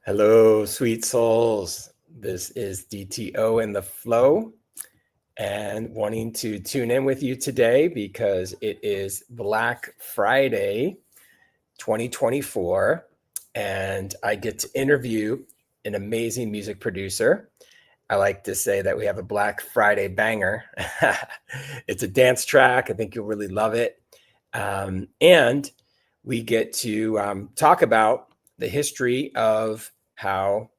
Hello, sweet souls. This is DTO in the flow and wanting to tune in with you today because it is Black Friday 2024 and I get to interview an amazing music producer. I like to say that we have a Black Friday banger. It's a dance track. I think you'll really love it. And we get to talk about the history of how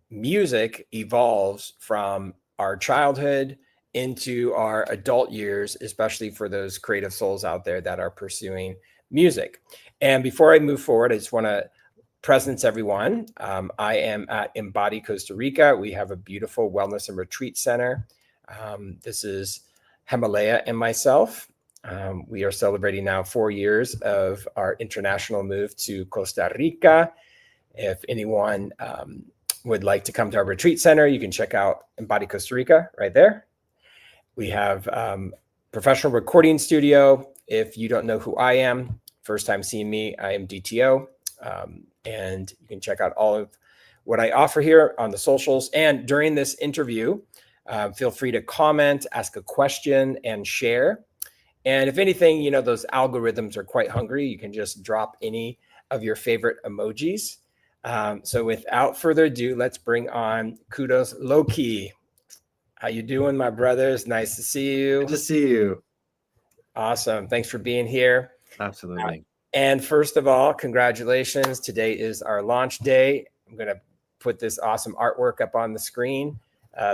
music evolves from our childhood into our adult years, especially for those creative souls out there that are pursuing music. And before I move forward, I just want to presence everyone. I am at Embody Costa Rica. We have a beautiful wellness and retreat center. This is Himalaya and myself. We are celebrating now 4 years of our international move to Costa Rica. If anyone would like to come to our retreat center, you can check out Embody Costa Rica right there. We have professional recording studio. If you don't know who I am, first time seeing me, I am DTO. And you can check out all of what I offer here on the socials. And during this interview, feel free to comment, ask a question, and share. And if anything, you know, those algorithms are quite hungry. You can just drop any of your favorite emojis. So without further ado, let's bring on Kudos LoKey. How you doing, my brothers? Nice to see you. Good to see you. Awesome. Thanks for being here. Absolutely. And first of all, congratulations. Today is our launch day. I'm going to put this awesome artwork up on the screen.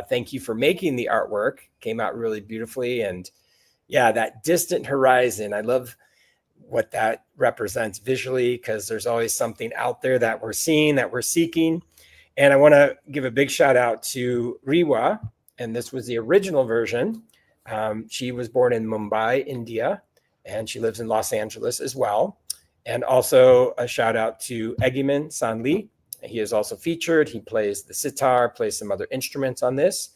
Thank you for making the artwork. Came out really beautifully. And yeah, that distant horizon, I love what that represents visually because there's always something out there that we're seeing, that we're seeking. And I want to give a big shout out to Riwa. And this was the original version. She was born in Mumbai, India, and she lives in Los Angeles as well. And also a shout out to Egiman Sanli. He is also featured. He plays the sitar, plays some other instruments on this.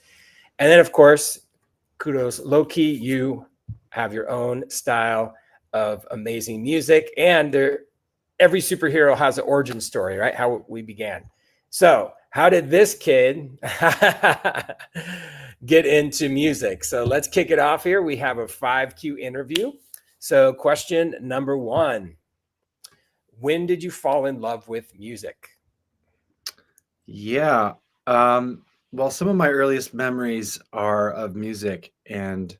And then, of course, Kudos LoKey. You have your own style of amazing music. And every superhero has an origin story, right? How we began. So how did this kid get into music? So let's kick it off here. We have a 5Q interview. So question number 1. When did you fall in love with music? Yeah. Well, some of my earliest memories are of music, and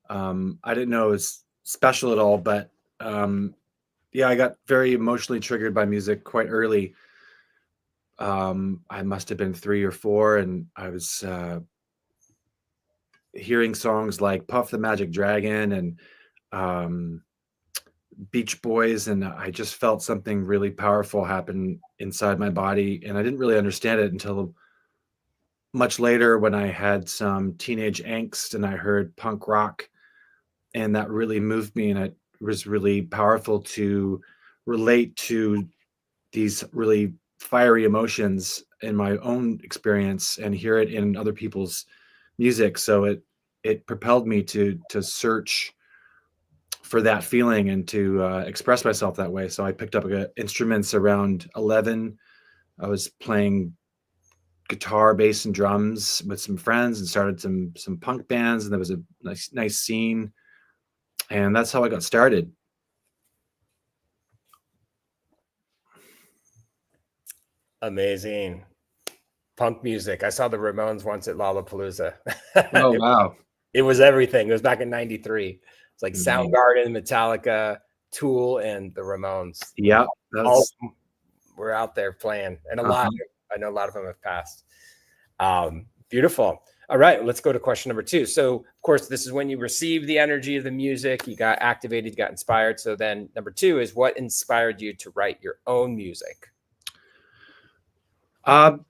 I didn't know it was special at all, but yeah, I got very emotionally triggered by music quite early. I must have been 3 or 4, and I was hearing songs like Puff the Magic Dragon and Beach Boys, and I just felt something really powerful happen inside my body, and I didn't really understand it until much later when I had some teenage angst and I heard punk rock, and that really moved me, and it was really powerful to relate to these really fiery emotions in my own experience and hear it in other people's music. So it propelled me to search for that feeling and to express myself that way. So I picked up instruments around 11. I was playing guitar, bass, and drums with some friends and started some punk bands, and there was a nice scene, and that's how I got started. Amazing. Punk music. I saw the Ramones once at Lollapalooza. Oh, wow. It was everything. It was back in 93. It's like Soundgarden, Metallica, Tool, and the Ramones. Yeah. All were out there playing. And I know a lot of them have passed. Beautiful. All right, let's go to question number 2. So, of course, this is when you received the energy of the music, you got activated, you got inspired. So then number 2 is what inspired you to write your own music? So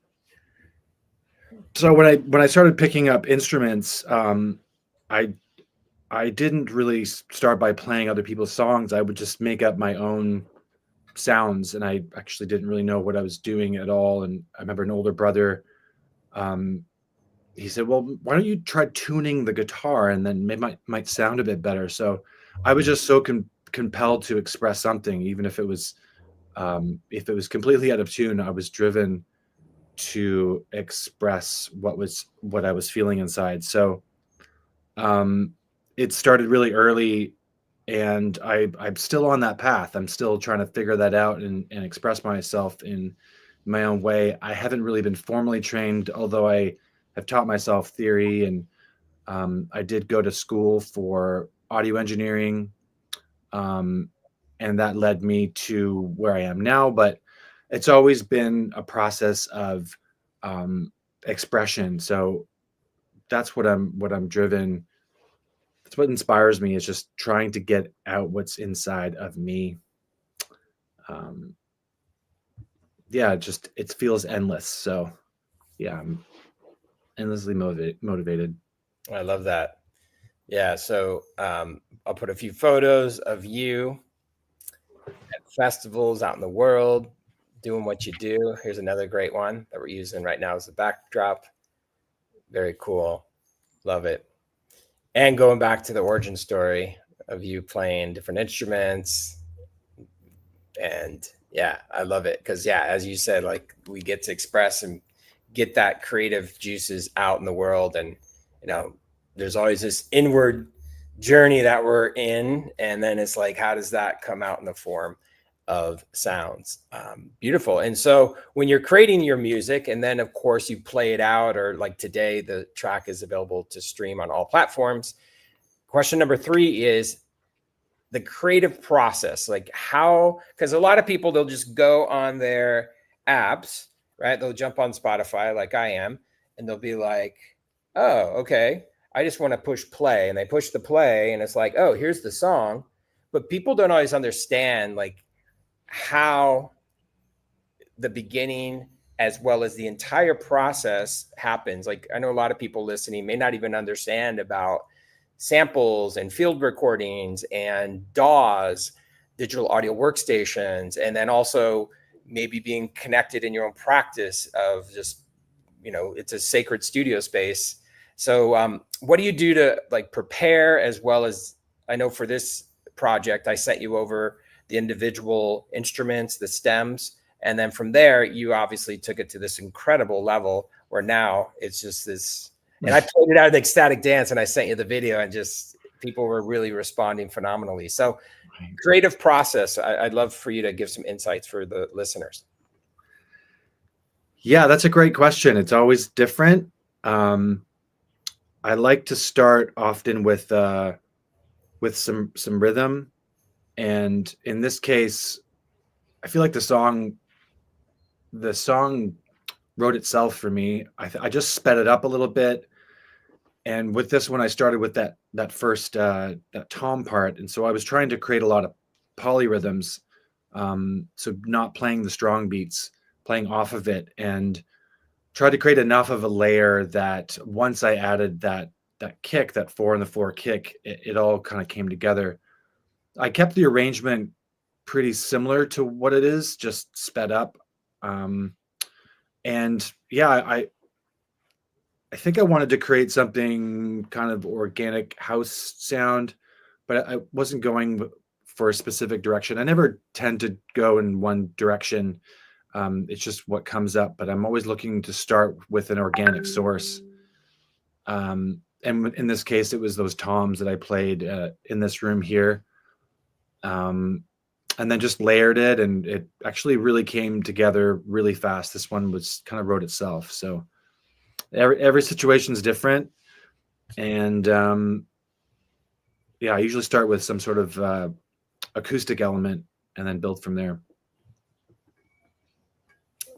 when I started picking up instruments, I didn't really start by playing other people's songs. I would just make up my own sounds, and I actually didn't really know what I was doing at all. And I remember an older brother, he said, "Well, why don't you try tuning the guitar, and then it might sound a bit better." So I was just so compelled to express something, even if it was If it was completely out of tune, I was driven to express what I was feeling inside. So it started really early, and I'm still on that path. I'm still trying to figure that out and express myself in my own way. I haven't really been formally trained, although I have taught myself theory, and I did go to school for audio engineering, um, and that led me to where I am now. But it's always been a process of um, expression. So that's what I'm driven. That's what inspires me, is just trying to get out what's inside of me. Um, yeah, it feels endless. So yeah, I'm endlessly motivated. I love that. Yeah. So I'll put a few photos of you at festivals out in the world doing what you do. Here's another great one that we're using right now as the backdrop. Very cool. Love it. And going back to the origin story of you playing different instruments. And yeah, I love it. Because, yeah, as you said, like we get to express and get that creative juices out in the world. And, there's always this inward journey that we're in. And then it's like, how does that come out in the form of sounds? Beautiful. And so when you're creating your music, and then of course you play it out, or like today, the track is available to stream on all platforms. Question number 3 is the creative process. Like how, because a lot of people, they'll just go on their apps, right? They'll jump on Spotify like I am, and they'll be like, oh, okay, I just want to push play. And they push the play and it's like, oh, here's the song. But people don't always understand like how the beginning as well as the entire process happens. Like I know a lot of people listening may not even understand about samples and field recordings and DAWs, digital audio workstations, and then also maybe being connected in your own practice of just, it's a sacred studio space. So what do you do to like prepare, as well as, I know for this project, I sent you over the individual instruments, the stems. And then from there, you obviously took it to this incredible level where now it's just this, and I played it out of the ecstatic dance and I sent you the video, and just people were really responding phenomenally. So creative process, I'd love for you to give some insights for the listeners. Yeah, that's a great question. It's always different. I like to start often with some rhythm, and in this case, I feel like the song wrote itself for me. I just sped it up a little bit, and with this one, I started with that first that tom part, and so I was trying to create a lot of polyrhythms, so not playing the strong beats, playing off of it, and tried to create enough of a layer that once I added that kick, that 4-on-the-4 kick, it all kind of came together. I kept the arrangement pretty similar to what it is, just sped up. And yeah, I think I wanted to create something kind of organic house sound, but I wasn't going for a specific direction. I never tend to go in one direction. It's just what comes up, but I'm always looking to start with an organic source. And in this case, it was those toms that I played in this room here. And then just layered it, and it actually really came together really fast. This one wrote itself. So every situation is different. And yeah, I usually start with some sort of acoustic element and then build from there.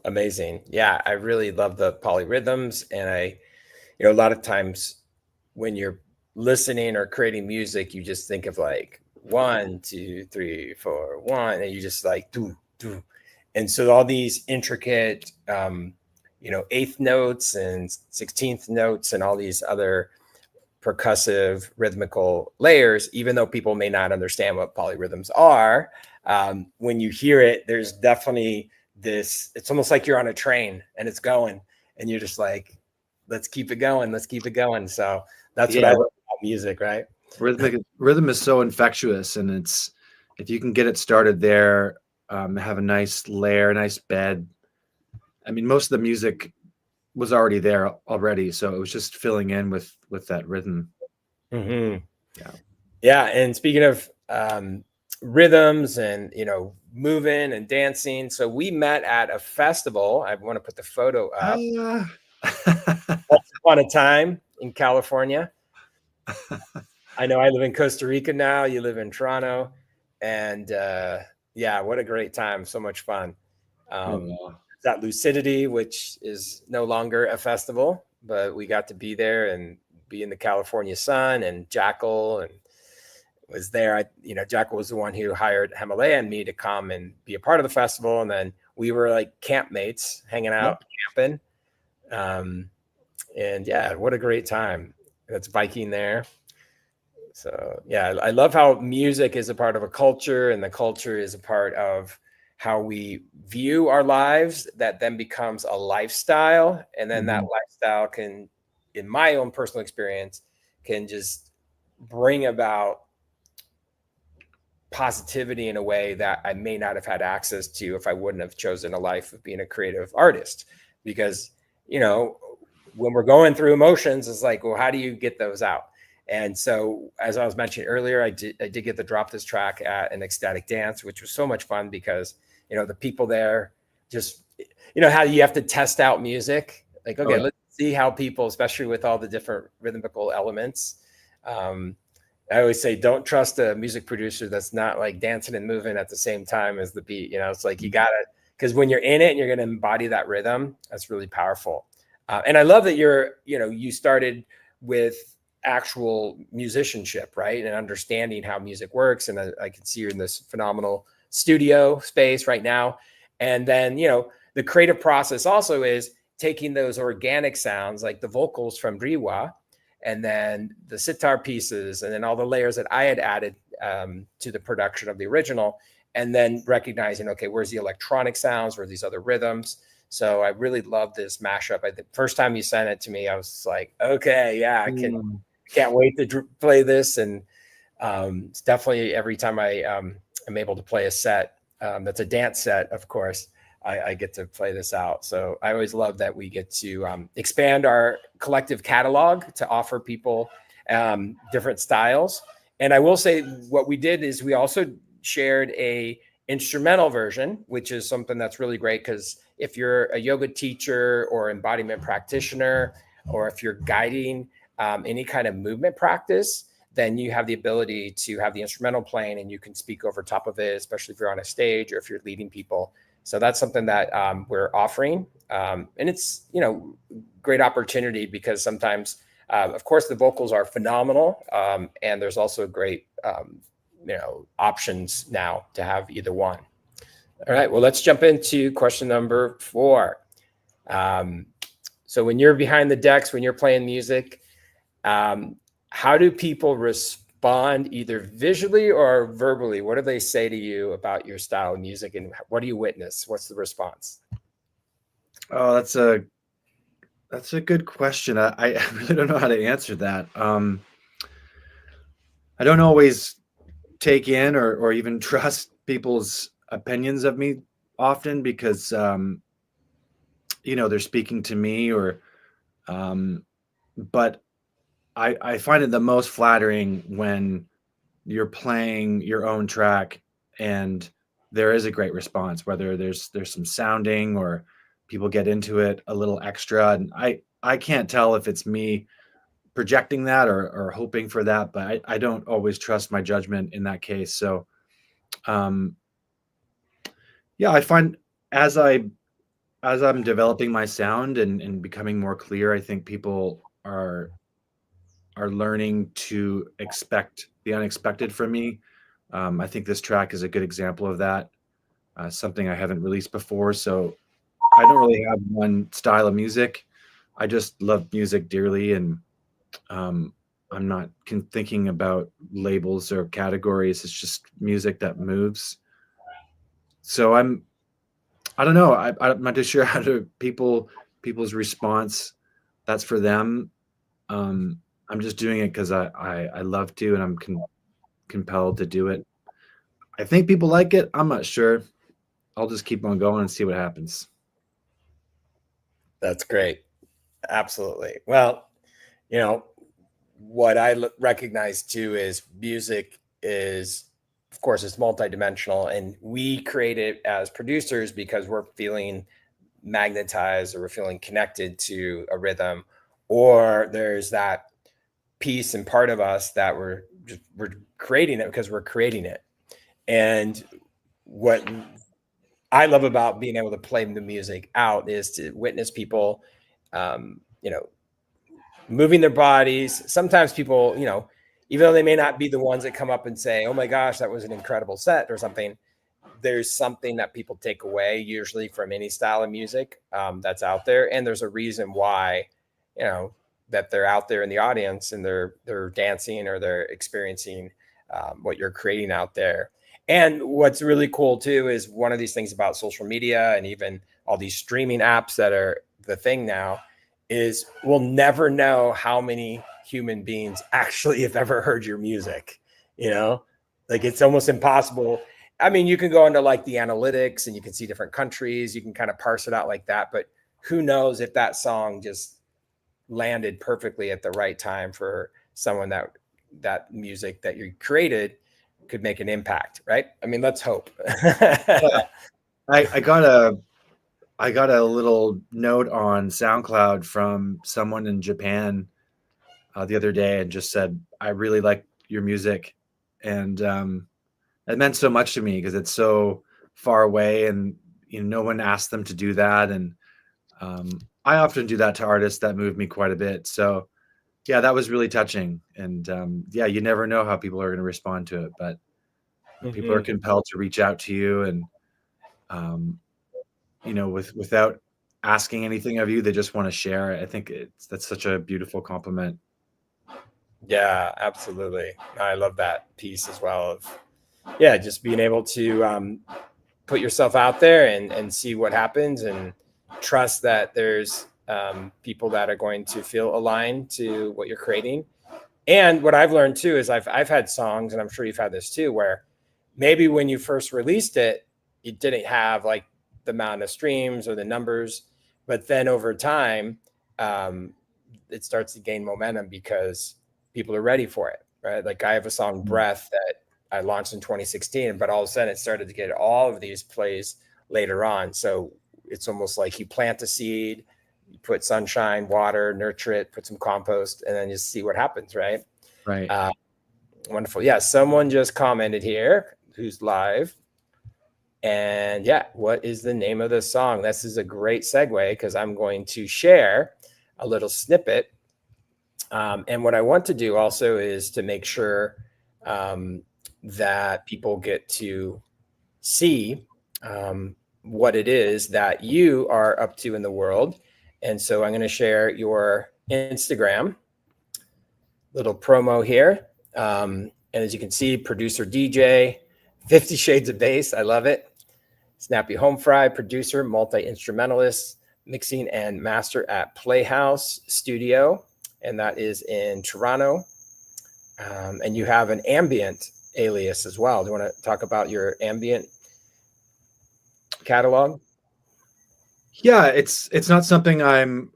Amazing. Yeah, I really love the polyrhythms. And a lot of times when you're listening or creating music, you just think of like 1, 2, 3, 4, 1, and you just like do. And so all these intricate, 8th notes and 16th notes and all these other percussive rhythmical layers, even though people may not understand what polyrhythms are, when you hear it, there's definitely this, it's almost like you're on a train and it's going, and you're just like, let's keep it going. So that's what I love about music, right? Rhythm is so infectious, and if you can get it started there, have a nice layer, nice bed. I mean, most of the music was already there already, so it was just filling in with that rhythm. Mm-hmm. Yeah. Yeah, and speaking of rhythms and moving and dancing, so we met at a festival. I want to put the photo up. Ah. Once upon a time in California. I know I live in Costa Rica now. You live in Toronto, and yeah, what a great time! So much fun. Oh, It's at Lucidity, which is no longer a festival, but we got to be there and be in the California sun. And Jackal and was there. Jackal was the one who hired Himalaya and me to come and be a part of the festival, and then we were like campmates, hanging yep. out, camping. Um, and yeah, what a great time! That's biking there. So yeah, I love how music is a part of a culture, and the culture is a part of how we view our lives. That then becomes a lifestyle, and then that Mhm. lifestyle can, in my own personal experience, can just bring about positivity in a way that I may not have had access to if I wouldn't have chosen a life of being a creative artist. Because, when we're going through emotions, it's like, well, how do you get those out? And so, as I was mentioning earlier, I did get to drop this track at an ecstatic dance, which was so much fun because, the people there just, how you have to test out music. Like, Oh, okay, yeah. let's see how people, especially with all the different rhythmical elements, um, I always say, don't trust a music producer that's not like dancing and moving at the same time as the beat. It's like you gotta, because when you're in it and you're gonna embody that rhythm, that's really powerful. And I love that you started with actual musicianship, right, and understanding how music works. And I can see you're in this phenomenal studio space right now. And then the creative process also is taking those organic sounds, like the vocals from Driwa, and then the sitar pieces, and then all the layers that I had added to the production of the original, and then recognizing, okay, where's the electronic sounds, where these other rhythms. So I really love this mashup. The first time you sent it to me, I was like, okay, yeah, Mm. can't wait to play this. And it's definitely every time I am able to play a set that's a dance set, of course, I get to play this out. So I always love that we get to expand our collective catalog to offer people different styles. And I will say, what we did is we also shared a instrumental version, which is something that's really great, because if you're a yoga teacher or embodiment practitioner, or if you're guiding any kind of movement practice, then you have the ability to have the instrumental playing and you can speak over top of it, especially if you're on a stage or if you're leading people. So that's something that we're offering. And it's, great opportunity, because sometimes, of course, the vocals are phenomenal. And there's also great, options now to have either one. All right, well, let's jump into question number 4. So when you're behind the decks, when you're playing music, how do people respond, either visually or verbally? What do they say to you about your style of music, and what do you witness? What's the response? Oh, that's a good question. I really don't know how to answer that. I don't always take in or even trust people's opinions of me often because they're speaking to me um, but I find it the most flattering when you're playing your own track and there is a great response, whether there's some sounding or people get into it a little extra. And I can't tell if it's me projecting that or hoping for that, but I don't always trust my judgment in that case. So um, yeah, I find as I as I'm developing my sound and becoming more clear, I think people are learning to expect the unexpected from me. I think this track is a good example of that. Something I haven't released before, so I don't really have one style of music. I just love music dearly, and um, I'm not thinking about labels or categories. It's just music that moves. So I don't know. I'm not too sure how to people's response. That's for them. Um, I'm just doing it because I love to, and I'm compelled to do it. I think people like it. I'm not sure. I'll just keep on going and see what happens. That's great. Absolutely. Well, you know, what I recognize too is music is, of course, it's multidimensional, and we create it as producers because we're feeling magnetized or we're feeling connected to a rhythm, or there's that piece and part of us that we're creating it because we're creating it. And what I love about being able to play the music out is to witness people, you know, moving their bodies. Sometimes people, you know, even though they may not be the ones that come up and say, "Oh my gosh, that was an incredible set" or something, there's something that people take away usually from any style of music that's out there, and there's a reason why, you know, that they're out there in the audience and they're dancing or they're experiencing what you're creating out there. And what's really cool too is one of these things about social media and even all these streaming apps that are the thing now is we'll never know how many human beings actually have ever heard your music, you know, like it's almost impossible. I mean, you can go into like the analytics and you can see different countries, you can kind of parse it out like that, but who knows if that song just landed perfectly at the right time for someone that music that you created could make an impact, right? I mean, let's hope. Yeah, I got a little note on SoundCloud from someone in Japan the other day, and just said, "I really like your music," and it meant so much to me because it's so far away, and no one asked them to do that, and I often do that to artists that move me quite a bit. So yeah, that was really touching, and yeah, you never know how people are going to respond to it, but people are Mhm. compelled to reach out to you, and um, without asking anything of you, they just want to share. I think that's such a beautiful compliment. Yeah, absolutely. I love that piece as well of, yeah, just being able to put yourself out there and see what happens and trust that there's people that are going to feel aligned to what you're creating. And what I've learned too is I've had songs, and I'm sure you've had this too, where maybe when you first released it, you didn't have like the amount of streams or the numbers, but then over time, um, it starts to gain momentum because people are ready for it, right? Like I have a song Mm. "Breath" that I launched in 2016, but all of a sudden it started to get all of these plays later on. So it's almost like you plant a seed, you put sunshine, water, nurture it, put some compost, and then just see what happens, right? Right. Uh, Wonderful. Yeah, someone just commented here who's live. And yeah, what is the name of the song? This is a great segue because I'm going to share a little snippet. And what I want to do also is to make sure that people get to see what it is that you are up to in the world. And so I'm going to share your Instagram little promo here. And as you can see, producer DJ, 50 Shades of Bass. I love it. Snappy Home Fry, producer, multi instrumentalist, mixing and master at Playhouse Studio. And that is in Toronto. And you have an ambient alias as well. Do you want to talk about your ambient catalog? Yeah, it's not something I'm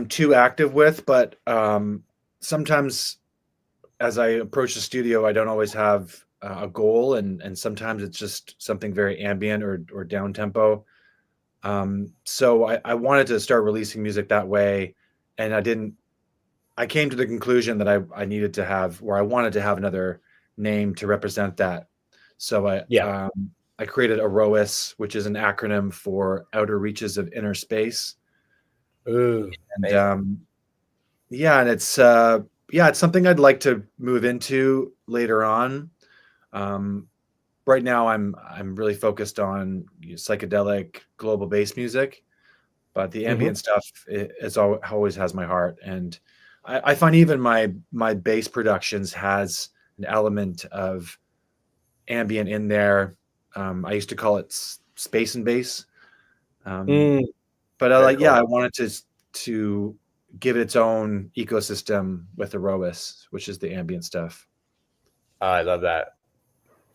too active with, but sometimes as I approach the studio, I don't always have a goal, and sometimes it's just something very ambient or down tempo. So I wanted to start releasing music that way, and I didn't. I came to the conclusion that I needed to have, or I wanted to have another name to represent that. So Yeah. I created AROIS, which is an acronym for Outer Reaches of Inner Space, Ooh, and amazing. yeah, and it's something I'd like to move into later on. Um, right now, I'm really focused on psychedelic global bass music, but the Mm-hmm. ambient stuff always has my heart, and I find even my bass productions has an element of ambient in there. I used to call it space and bass, um, Mm, but very yeah, cool. I wanted to give it its own ecosystem with the ROIS, which is the ambient stuff. I love that.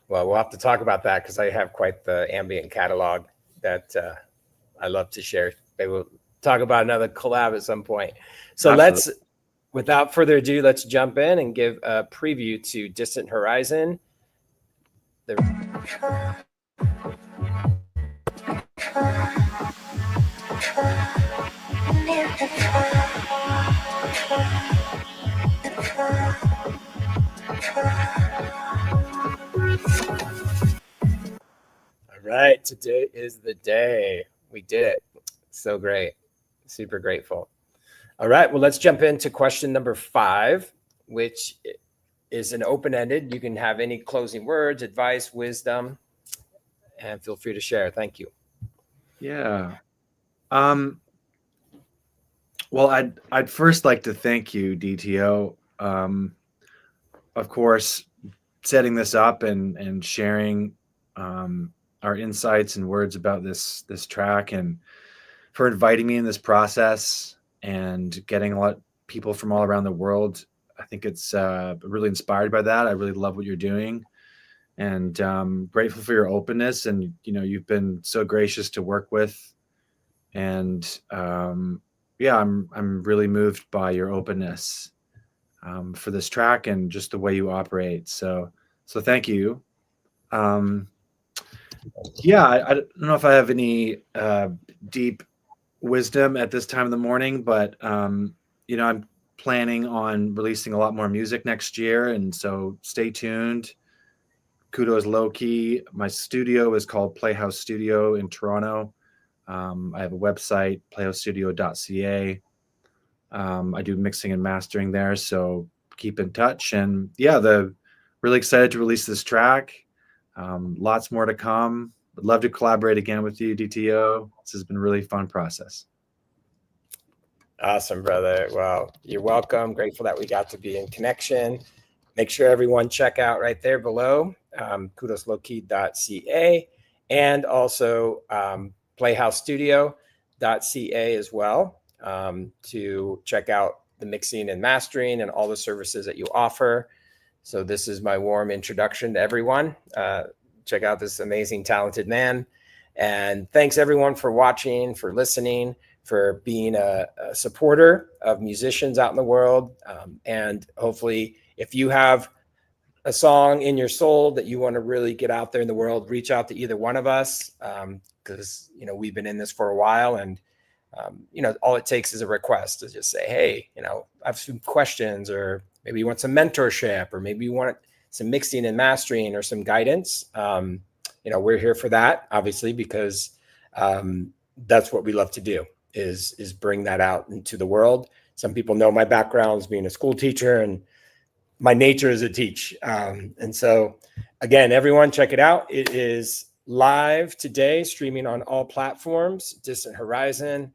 Well, we'll have to talk about that because I have quite the ambient catalog that I love to share. Maybe we'll talk about another collab at some point. So Absolutely. without further ado, let's jump in and give a preview to Distant Horizon. All right, today is the day. We did it. So great. Super grateful. All right, well, let's jump into question number 5, which is an open-ended. You can have any closing words, advice, wisdom, and feel free to share. Thank you. Yeah. Well, I'd first like to thank you, DTO. Of course, setting this up and sharing our insights and words about this track, and for inviting me in this process and getting a lot of people from all around the world. I think it's really inspired by that. I really love what you're doing, and grateful for your openness. And you've been so gracious to work with, and yeah, I'm really moved by your openness for this track and just the way you operate. So thank you. Yeah, I don't know if I have any deep wisdom at this time of the morning, but I'm planning on releasing a lot more music next year, and so stay tuned. Kudos LoKey. My studio is called Playhouse Studio in Toronto. I have a website, playhousestudio.ca. I do mixing and mastering there, so keep in touch. And yeah, really excited to release this track. Lots more to come. Would love to collaborate again with you, DTO. This has been a really fun process. Awesome, brother. Well, you're welcome. Grateful that we got to be in connection. Make sure everyone check out right there below, kudoslokey.ca, and also playhousestudio.ca as well, to check out the mixing and mastering and all the services that you offer. So this is my warm introduction to everyone. Check out this amazing, talented man. And thanks everyone for watching, for listening, for being a supporter of musicians out in the world. And hopefully, if you have a song in your soul that you want to really get out there in the world, reach out to either one of us, because we've been in this for a while, and all it takes is a request to just say, hey, I have some questions, or maybe you want some mentorship, or maybe you want some mixing and mastering or some guidance. We're here for that, obviously, because that's what we love to do, is bring that out into the world. Some people know my background as being a school teacher, and my nature is to teach. And so, again, everyone, check it out. It is live today, streaming on all platforms. Distant Horizon,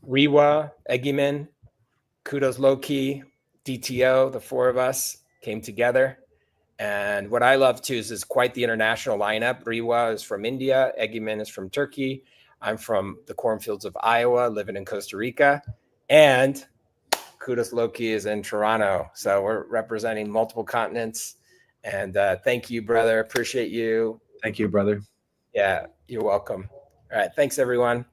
Rewa, Egiman, Kudos LoKey, DTO, the 4 of us came together. And what I love too is quite the international lineup. Rewa is from India, Egiman is from Turkey. I'm from the cornfields of Iowa, living in Costa Rica, and Kudos LoKey is in Toronto. So we're representing multiple continents. And thank you, brother. Appreciate you. Thank you, brother. Yeah, you're welcome. All right. Thanks, everyone.